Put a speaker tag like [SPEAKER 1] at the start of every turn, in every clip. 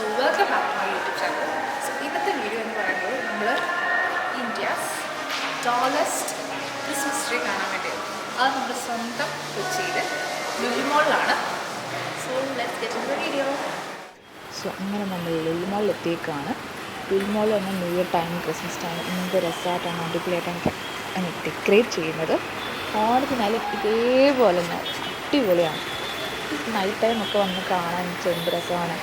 [SPEAKER 1] So welcome back to my YouTube channel. So ഇന്നത്തെ video എന്ന് പറയുന്നത് നമ്മൾ ഇന്ത്യസ് ടോളസ്റ്റ് ക്രിസ്മസ് ട്രീ കാണാൻ വേണ്ടി അത് നമ്മുടെ സ്വന്തം കൊച്ചിയിൽ ലുലു മോളിലാണ്. So let's get in the video.
[SPEAKER 2] So അങ്ങനെ നമ്മൾ ലുലു മോളിൽ എത്തിയേക്കാണ്. ലുലു മോളിൽ വന്ന new year time Christmas time എന്ത് രസമായിട്ടാണ് അടിപൊളിയായിട്ടാണ് ഡെക്കറേറ്റ് ചെയ്യുന്നത്. ഓണത്തിനാലും ഇതേപോലെ തന്നെ അടിപൊളിയാണ്. നൈറ്റ് ടൈം ഒക്കെ വന്ന് കാണാൻ എന്ത് രസമാണ്.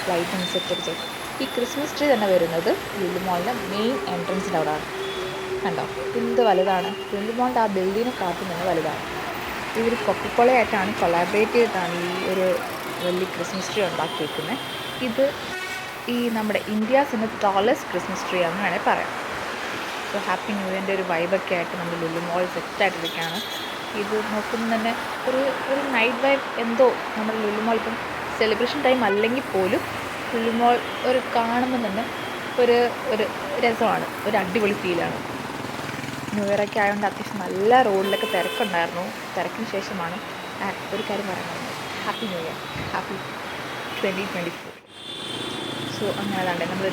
[SPEAKER 2] ലൈറ്റിംഗ് സെറ്റപ്പ് ചെയ്ത് ഈ ക്രിസ്മസ് ട്രീ തന്നെ വരുന്നത് ലുലു മോളിൻ്റെ മെയിൻ എൻട്രൻസിൻ്റെ അവിടെയാണ്. കണ്ടോ എന്ത് വലുതാണ്. ലുലു മോളിൻ്റെ ആ ബിൽഡിങ്ങിനെ കാട്ടി തന്നെ വലുതാണ്. ഇവർ കൊക്കക്കോളയായിട്ടാണ് കൊളാബറേറ്റ് ചെയ്തിട്ടാണ് ഈ ഒരു വലിയ ക്രിസ്മസ് ട്രീ ഉണ്ടാക്കി വെക്കുന്നത്. ഇത് ഈ നമ്മുടെ ഇന്ത്യാസിൻ്റെ ടോളസ്റ്റ് ക്രിസ്മസ് ട്രീ ആണെന്ന് വേണേൽ പറയാം. സോ ഹാപ്പി ന്യൂ ഇയറിൻ്റെ ഒരു വൈബൊക്കെ ആയിട്ട് നമ്മൾ ലുലു മോൾ സെറ്റായിട്ടിരിക്കുകയാണ്. ഇത് നോക്കുമ്പോൾ തന്നെ ഒരു നൈറ്റ് വൈബ് എന്തോ നമ്മുടെ ലുലു മോൾ ഇപ്പം സെലിബ്രേഷൻ ടൈം അല്ലെങ്കിൽ പോലും ലുലു മോൾ ഒരു കാണുമ്പോൾ തന്നെ ഒരു രസമാണ്, ഒരു അടിപൊളി ഫീലാണ്. ന്യൂ ഇയറൊക്കെ ആയതുകൊണ്ട് അത്യാവശ്യം നല്ല റോഡിലൊക്കെ തിരക്കുണ്ടായിരുന്നു. തിരക്കിന് ശേഷമാണ് ഒരു കാര്യം പറയുന്നത്, happy new year, happy 2024. So അങ്ങനെ അതാണ്ട് നമ്മൾ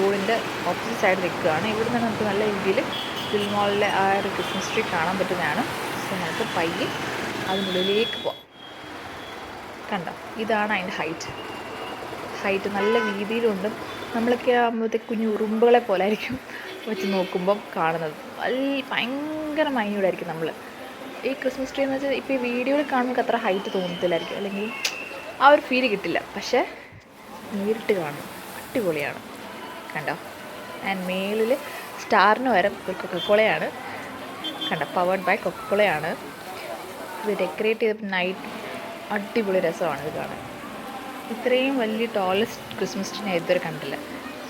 [SPEAKER 2] റോഡിൻ്റെ ഓപ്പോസിറ്റ് സൈഡ് നിൽക്കുകയാണ്. ഇവിടെ നിന്ന് നമുക്ക് നല്ല രീതിയിൽ ലുലു മോളിലെ ആ ഒരു ക്രിസ്മസ് ട്രീ കാണാൻ പറ്റുന്നതാണ്. സോ നമുക്ക് പയ്യെ അതിനുള്ളിലേക്ക് പോകാം. കണ്ടോ ഇതാണ് അതിൻ്റെ ഹൈറ്റ് നല്ല വീതിയിലുണ്ട്. നമ്മളൊക്കെ ആകുമ്പോഴത്തേക്ക് കുഞ്ഞു ഉറുമ്പുകളെ പോലെ ആയിരിക്കും വെച്ച് നോക്കുമ്പം കാണുന്നത്. ഭയങ്കര മൈന്യൂട്ടായിരിക്കും. നമ്മൾ ഈ ക്രിസ്മസ് ട്രീ എന്ന് വെച്ചാൽ ഇപ്പോൾ ഈ വീഡിയോയിൽ കാണുമ്പോൾ അത്ര ഹൈറ്റ് തോന്നത്തില്ലായിരിക്കും, അല്ലെങ്കിൽ ആ ഒരു ഫീൽ കിട്ടില്ല. പക്ഷേ നേരിട്ട് കാണും അടിപൊളിയാണ്. കണ്ടോ ആൻഡ് മേളിൽ സ്റ്റാറിന് പകരം ഒരു കൊക്കക്കോളയാണ്. കണ്ടോ പവേർഡ് ബൈ കൊക്കക്കോളയാണ്. ഇത് ഡെക്കറേറ്റ് ചെയ്തപ്പോൾ നൈറ്റ് അടിപൊളി രസമാണ് ഇത് കാണാൻ. ഇത്രയും വലിയ ടോളസ്റ്റ് ക്രിസ്മസ് ട്രീ ഞാൻ ഇതുവരെ കണ്ടില്ല.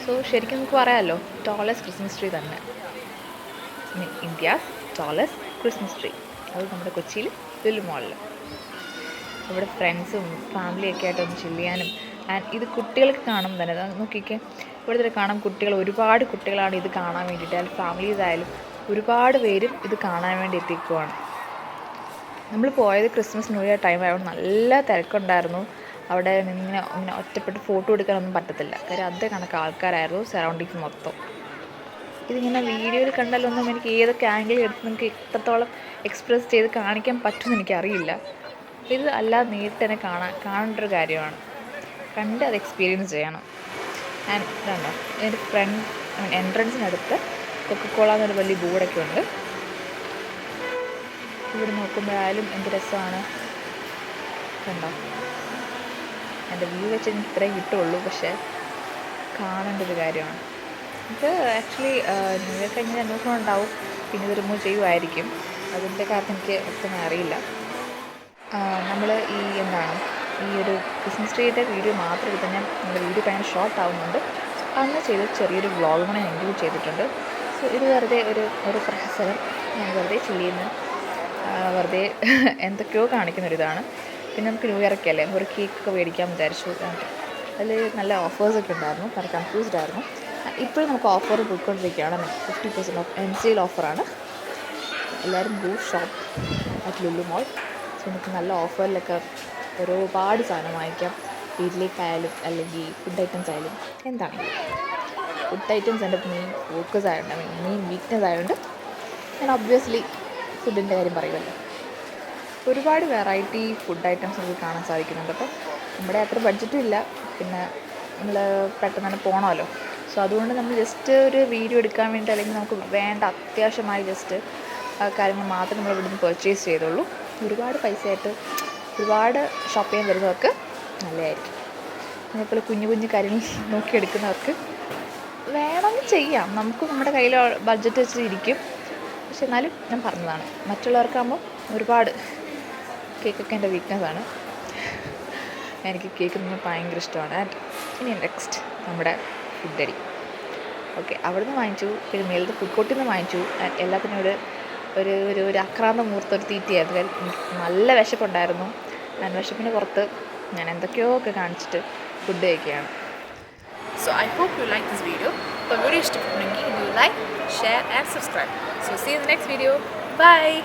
[SPEAKER 2] സോ ശരിക്കും നമുക്ക് പറയാമല്ലോ ടോളസ്റ്റ് ക്രിസ്മസ് ട്രീ തന്നെ, ഇന്ത്യാസ് ടോളസ്റ്റ് ക്രിസ്മസ് ട്രീ. അത് നമ്മുടെ കൊച്ചിയിൽ ലുലു മോളിൽ. ഇവിടെ ഫ്രണ്ട്സും ഫാമിലിയൊക്കെ ആയിട്ട് ഒന്ന് ചില്ല് ചെയ്യാനും. ആൻഡ് ഇത് കുട്ടികൾക്ക് കാണുമ്പോൾ തന്നെ നോക്കിക്കേ, ഇവിടുത്തെ കാണാൻ ഒരുപാട് കുട്ടികളാണ് ഇത് കാണാൻ വേണ്ടിയിട്ട്. അല്ലെങ്കിൽ ഫാമിലീസ് ആയാലും ഒരുപാട് പേരും ഇത് കാണാൻ വേണ്ടി എത്തിക്കുവാണ്. നമ്മൾ പോയത് ക്രിസ്മസ് ന്യൂ ഇയർ ടൈം ആയതുകൊണ്ട് നല്ല തിരക്കുണ്ടായിരുന്നു. അവിടെ നിന്നിങ്ങനെ ഒറ്റപ്പെട്ട് ഫോട്ടോ എടുക്കാനൊന്നും പറ്റത്തില്ല, കാര്യം അതേ കണക്ക് ആൾക്കാരായിരുന്നു സറൗണ്ടിങ്സ് മൊത്തം. ഇതിങ്ങനെ വീഡിയോയിൽ കണ്ടാലൊന്നും എനിക്ക് ഏതൊക്കെ ആംഗിൾ എടുത്ത് നമുക്ക് എത്രത്തോളം എക്സ്പ്രസ് ചെയ്ത് കാണിക്കാൻ പറ്റുമെന്ന് എനിക്കറിയില്ല. ഇത് അല്ലാതെ നേരിട്ട് തന്നെ കാണേണ്ട ഒരു കാര്യമാണ്. കണ്ട് അത് എക്സ്പീരിയൻസ് ചെയ്യണം. ആൻഡ് ഇതുണ്ടോ എൻ്റെ എൻട്രൻസിനടുത്ത് കൊക്കക്കോള എന്നൊരു വലിയ ബോർഡൊക്കെ ഉണ്ട്. ഇവിടെ നോക്കുമ്പോഴായാലും എന്ത് രസമാണ്. കണ്ടോ എൻ്റെ വ്യൂ വെച്ച് ഇത്രയും കിട്ടുള്ളൂ, പക്ഷേ കാണേണ്ട ഒരു കാര്യമാണ്. ഇത് ആക്ച്വലി ന്യൂ ഇയർ കഴിഞ്ഞ് 2 ദിവസം ഉണ്ടാവും, പിന്നെ ഇത് റിമൂവ് ചെയ്യുമായിരിക്കും. അതിൻ്റെ കാര്യം എനിക്ക് വ്യക്തമായി അറിയില്ല. നമ്മൾ ഈ ഒരു ക്രിസ്മസ് ട്രീയുടെ വീഡിയോ മാത്രം എടുത്ത് ഞാൻ നമ്മുടെ വീഡിയോ ഭയങ്കര ഷോർട്ട് ആവുന്നുണ്ട്. അന്ന് ചെയ്ത് ചെറിയൊരു വ്ളോഗ് കൂടെ ഞാൻ ഇൻക്ലൂഡ് ചെയ്തിട്ടുണ്ട്. സോ ഇത് വെറുതെ ഒരു പ്രഹസനം, ഞാൻ വെറുതെ ചെയ്യുന്ന വെറുതെ എന്തൊക്കെയോ കാണിക്കുന്നൊരിതാണ്. പിന്നെ നമുക്ക് ന്യൂ ഇയറൊക്കെ അല്ലേ, ഒരു കേക്കൊക്കെ മേടിക്കാൻ വിചാരിച്ചു. അതിൽ നല്ല ഓഫേഴ്സൊക്കെ ഉണ്ടായിരുന്നു, നല്ല കൺഫ്യൂസ്ഡ് ആയിരുന്നു. ഇപ്പോഴും നമുക്ക് ഓഫർ പോയിക്കൊണ്ടിരിക്കുകയാണ്. 50% ഓഫ് NCL ഓഫറാണ്. എല്ലാവരും go shop at Lulu mall. So നമുക്ക് നല്ല ഓഫറിലൊക്കെ ഒരുപാട് സാധനം വാങ്ങിക്കാം. വീട്ടിലേക്കായാലും അല്ലെങ്കിൽ ഫുഡ് ഐറ്റംസ് ആയാലും എന്താണെങ്കിലും. ഫുഡ് ഐറ്റംസ് എൻ്റെ മെയിൻ ഫോക്കസ് ആയതുകൊണ്ട്, മെയിൻ വീക്ക്നെസ് ആയതുകൊണ്ട് ഞാൻ ഒബ്വിയസ്ലി ഫുഡിൻ്റെ കാര്യം പറയുമല്ലോ. ഒരുപാട് വെറൈറ്റി ഫുഡ് ഐറ്റംസ് നമുക്ക് കാണാൻ സാധിക്കുന്നുണ്ട്. അപ്പോൾ നമ്മുടെ അത്ര ബഡ്ജറ്റും ഇല്ല, പിന്നെ നമ്മൾ പെട്ടെന്ന് തന്നെ പോകണമല്ലോ. സോ അതുകൊണ്ട് നമ്മൾ ജസ്റ്റ് ഒരു വീഡിയോ എടുക്കാൻ വേണ്ടി, അല്ലെങ്കിൽ നമുക്ക് വേണ്ട അത്യാവശ്യമായി ജസ്റ്റ് കാര്യങ്ങൾ മാത്രമേ നമ്മൾ ഇവിടുന്ന് പർച്ചേസ് ചെയ്തുള്ളൂ. ഒരുപാട് പൈസയായിട്ട് ഒരുപാട് ഷോപ്പ് ചെയ്യാൻ വരുന്നവർക്ക് നല്ലതായിരിക്കും. അതേപോലെ കുഞ്ഞു കുഞ്ഞു കാര്യങ്ങൾ നോക്കിയെടുക്കുന്നവർക്ക് വേണമെങ്കിൽ ചെയ്യാം. നമുക്ക് നമ്മുടെ കയ്യിൽ ബഡ്ജറ്റ് വെച്ചിരിക്കും. പക്ഷെ എന്നാലും ഞാൻ പറഞ്ഞതാണ്, മറ്റുള്ളവർക്കാകുമ്പോൾ ഒരുപാട് കേക്കൊക്കെ എൻ്റെ വീക്ക്നെസ്സാണ്. എനിക്ക് കേക്ക് നിന്ന് ഭയങ്കര ഇഷ്ടമാണ്. ആൻഡ് ഇനി നെക്സ്റ്റ് നമ്മുടെ ഫുഡ് അടി. ഓക്കെ, അവിടെ നിന്ന് വാങ്ങിച്ചു, പിന്നെ മേലത്തെ ഫുഡ് കോർട്ടിൽ നിന്ന് വാങ്ങിച്ചു. ആൻഡ് എല്ലാത്തിനും ഒരു അക്രാന്ത മുഹൂർത്തം ഒരു തീറ്റയായിരുന്നു. എനിക്ക് നല്ല വിശപ്പുണ്ടായിരുന്നു. ആൻഡ് വിശപ്പിന് പുറത്ത് ഞാൻ എന്തൊക്കെയോ ഒക്കെ കാണിച്ചിട്ട് ഫുഡ് കഴിക്കുകയാണ്.
[SPEAKER 1] So I hope you like this video. For video ഇഷ്ടപ്പെട്ടെങ്കിൽ do like, share and subscribe. So see you in the next video. Bye.